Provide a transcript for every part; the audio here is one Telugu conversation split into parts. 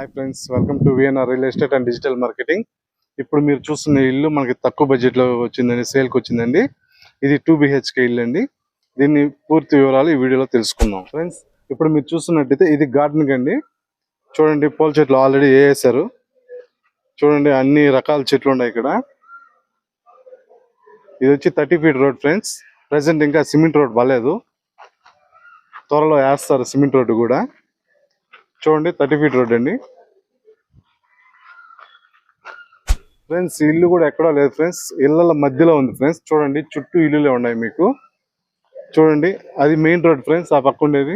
Hi friends, welcome to VNR real estate and digital marketing. ఇప్పుడు మీరు చూస్తున్న ఇల్లు మనకి తక్కువ బడ్జెట్లో వచ్చిందండి, సేల్కి వచ్చిందండి. ఇది 2 BHK ఇల్లు అండి. దీన్ని పూర్తి వివరాలు ఈ వీడియోలో తెలుసుకుందాం. ఫ్రెండ్స్, ఇప్పుడు మీరు చూస్తున్నట్టయితే ఇది గార్డెనింగ్ అండి. చూడండి, పూల చెట్లు ఆల్రెడీ వేసారు. చూడండి, అన్ని రకాల చెట్లు ఉన్నాయి ఇక్కడ. ఇది వచ్చి 30 feet రోడ్ ఫ్రెండ్స్. ప్రజెంట్ ఇంకా సిమెంట్ రోడ్ బాలేదు, త్వరలో వేస్తారు సిమెంట్ రోడ్డు కూడా. చూడండి, 30 feet రోడ్ అండి. ఫ్రెండ్స్, ఇల్లు కూడా ఎక్కడా లేదు ఫ్రెండ్స్, ఇళ్ళ మధ్యలో ఉంది ఫ్రెండ్స్. చూడండి, చుట్టూ ఇల్లులే ఉన్నాయి మీకు. చూడండి, అది మెయిన్ రోడ్ ఫ్రెండ్స్. ఆ పక్క ఉండేది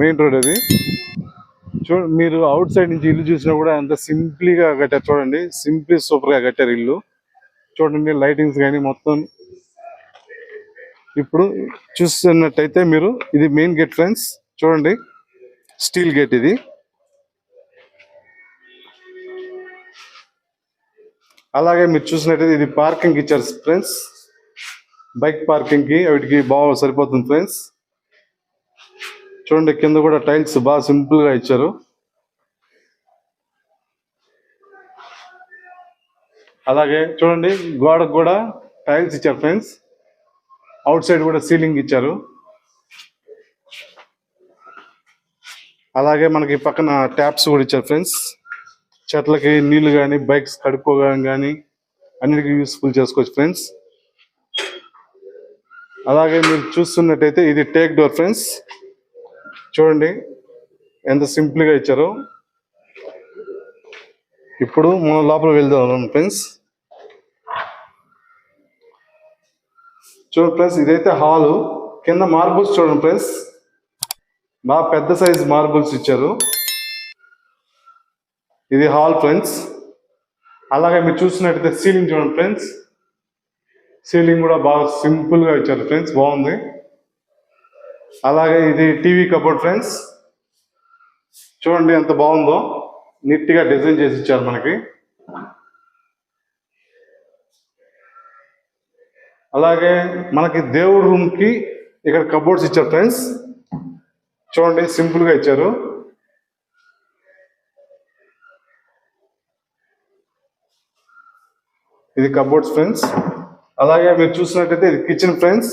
మెయిన్ రోడ్. అది చూడండి, మీరు అవుట్ సైడ్ నుంచి ఇల్లు చూసినా కూడా అంత సింప్లీగా కట్టారు. చూడండి, సింప్లీ సూపర్ గా కట్టారు ఇల్లు. చూడండి, లైటింగ్స్ కానీ మొత్తం. ఇప్పుడు చూస్తున్నట్టయితే మీరు, ఇది మెయిన్ గేట్ ఫ్రెండ్స్. చూడండి, స్టీల్ గేట్ ఇది. అలాగే మీరు చూసినట్టయితే ఇది పార్కింగ్ ఇచ్చారు ఫ్రెండ్స్. బైక్ పార్కింగ్ కి వీటికి బాగా సరిపోతుంది ఫ్రెండ్స్. చూడండి, కింద కూడా టైల్స్ బాగా సింపుల్ గా ఇచ్చారు. అలాగే చూడండి, గోడకు కూడా టైల్స్ ఇచ్చారు ఫ్రెండ్స్. అవుట్ సైడ్ కూడా సీలింగ్ ఇచ్చారు. అలాగే మనకి పక్కన ట్యాప్స్ కూడా ఇచ్చారు ఫ్రెండ్స్. చెట్లకి నీళ్లు కానీ, బైక్స్ కడుక్కోవడం కానీ అన్నిటికీ యూస్ఫుల్ చేసుకోవచ్చు ఫ్రెండ్స్. అలాగే మీరు చూస్తున్నట్టయితే ఇది టేక్ డోర్ ఫ్రెండ్స్. చూడండి, ఎంత సింపుల్ గా ఇచ్చారు. ఇప్పుడు మనం లోపల వెళ్దాం ఫ్రెండ్స్. చూడండి ఫ్రెండ్స్, ఇదైతే హాలు. కింద మార్బుల్స్ చూడండి ఫ్రెండ్స్, బాగా పెద్ద సైజ్ మార్బుల్స్ ఇచ్చారు. ఇది హాల్ ఫ్రెండ్స్. అలాగే మీరు చూసినట్టయితే సీలింగ్ చూడండి ఫ్రెండ్స్. సీలింగ్ కూడా బాగా సింపుల్ గా ఇచ్చారు ఫ్రెండ్స్, బాగుంది. అలాగే ఇది టీవీ కబోర్డ్ ఫ్రెండ్స్. చూడండి ఎంత బాగుందో, నీట్ గా డిజైన్ చేసి ఇచ్చారు మనకి. అలాగే మనకి దేవుడి రూమ్ కి ఇక్కడ కబోర్డ్స్ ఇచ్చారు ఫ్రెండ్స్. చూడండి, సింపుల్ గా ఇచ్చారు. ఇది కబోర్డ్స్ ఫ్రెండ్స్. అలాగే మీరు చూసినట్టయితే ఇది కిచెన్ ఫ్రెండ్స్.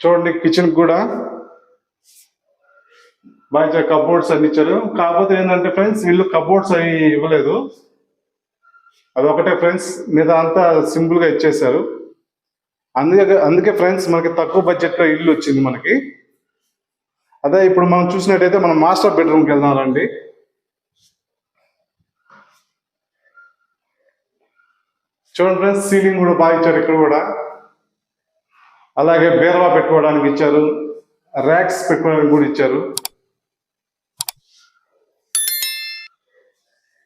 చూడండి, కిచెన్ కూడా బాగా కబోర్డ్స్ అన్ని ఇచ్చారు. కాకపోతే ఏంటంటే ఫ్రెండ్స్, వీళ్ళు కబోర్డ్స్ అవి ఇవ్వలేదు, అదొకటే ఫ్రెండ్స్. మీద అంతా సింపుల్ గా ఇచ్చేసారు. అందుకే ఫ్రెండ్స్ మనకి తక్కువ బడ్జెట్ లో ఇల్లు వచ్చింది మనకి. అదే ఇప్పుడు మనం చూసినట్టయితే మనం మాస్టర్ బెడ్రూమ్కి వెళ్దామండి. చూడండి ఫ్రెండ్స్, సీలింగ్ కూడా బాగా ఇచ్చారు ఇక్కడ కూడా. అలాగే బీరువా పెట్టుకోవడానికి ఇచ్చారు, ర్యాక్స్ పెట్టుకోవడానికి కూడా ఇచ్చారు.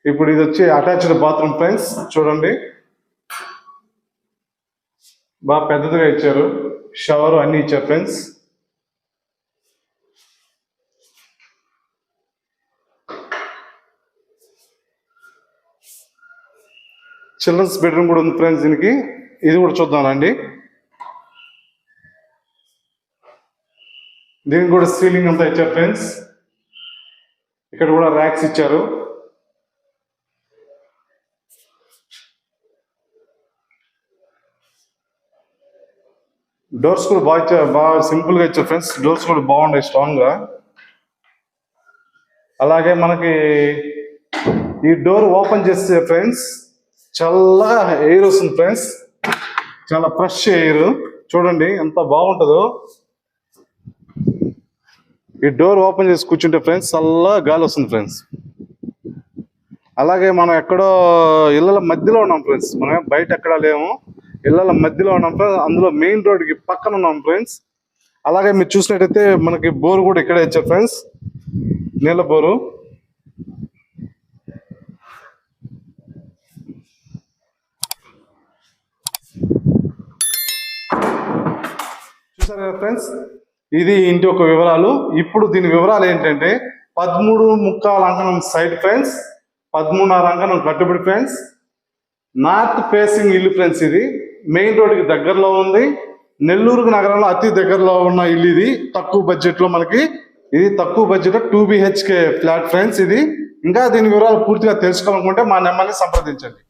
ఇప్పుడు ఇది వచ్చి అటాచ్డ్ బాత్రూమ్ ఫ్రెండ్స్. చూడండి, బాగా పెద్దదిగా ఇచ్చారు. షవర్ అన్ని ఇచ్చారు ఫ్రెండ్స్. చిల్డ్రన్స్ బెడ్రూమ్ కూడా ఉంది ఫ్రెండ్స్ దీనికి. ఇది కూడా చూద్దామండి. దీనికి కూడా సీలింగ్ అంతా ఇచ్చారు ఫ్రెండ్స్. ఇక్కడ కూడా ర్యాక్స్ ఇచ్చారు. డోర్స్ కూడా బాగా సింపుల్ గా ఇచ్చారు ఫ్రెండ్స్. డోర్స్ కూడా బాగున్నాయి, స్ట్రాంగ్ గా. అలాగే మనకి ఈ డోర్ ఓపెన్ చేస్తే ఫ్రెండ్స్ చల్లగా ఎయిర్ వస్తుంది ఫ్రెండ్స్, చాలా ఫ్రెష్ ఎయిర్. చూడండి ఎంత బాగుంటుందో. ఈ డోర్ ఓపెన్ చేసి కూర్చుంటే ఫ్రెండ్స్ చల్లగా గాలి వస్తుంది ఫ్రెండ్స్. అలాగే మనం ఎక్కడో ఇళ్ళ మధ్యలో ఉన్నాం ఫ్రెండ్స్, మనం బయట ఎక్కడా లేము, ఇళ్ళ మధ్యలో ఉన్నాం ఫ్రెండ్స్. అందులో మెయిన్ రోడ్కి పక్కన ఉన్నాం ఫ్రెండ్స్. అలాగే మీరు చూసినట్టయితే మనకి బోర్ కూడా ఇక్కడే ఇచ్చారు ఫ్రెండ్స్, నీళ్ళ బోరు. చూసారు కదా ఫ్రెండ్స్, ఇది ఇంటి యొక్క వివరాలు. ఇప్పుడు దీని వివరాలు ఏంటంటే 13.25 అంకణం సైడ్ ఫ్రెండ్స్, 13.5 అంకణం కట్టుబడి ఫ్రెండ్స్. నార్త్ ఫేసింగ్ ఇల్లు ఫ్రెండ్స్. ఇది మెయిన్ రోడ్కి దగ్గరలో ఉంది, నెల్లూరు నగరంలో అతి దగ్గరలో ఉన్న ఇల్లు ఇది. తక్కువ బడ్జెట్ లో మనకి ఇది తక్కువ బడ్జెట్ 2 BHK ఫ్లాట్ ఫ్రెండ్స్ ఇది. ఇంకా దీని వివరాలు పూర్తిగా తెలుసుకోవాలనుకుంటే మా నెంబర్ని సంప్రదించండి.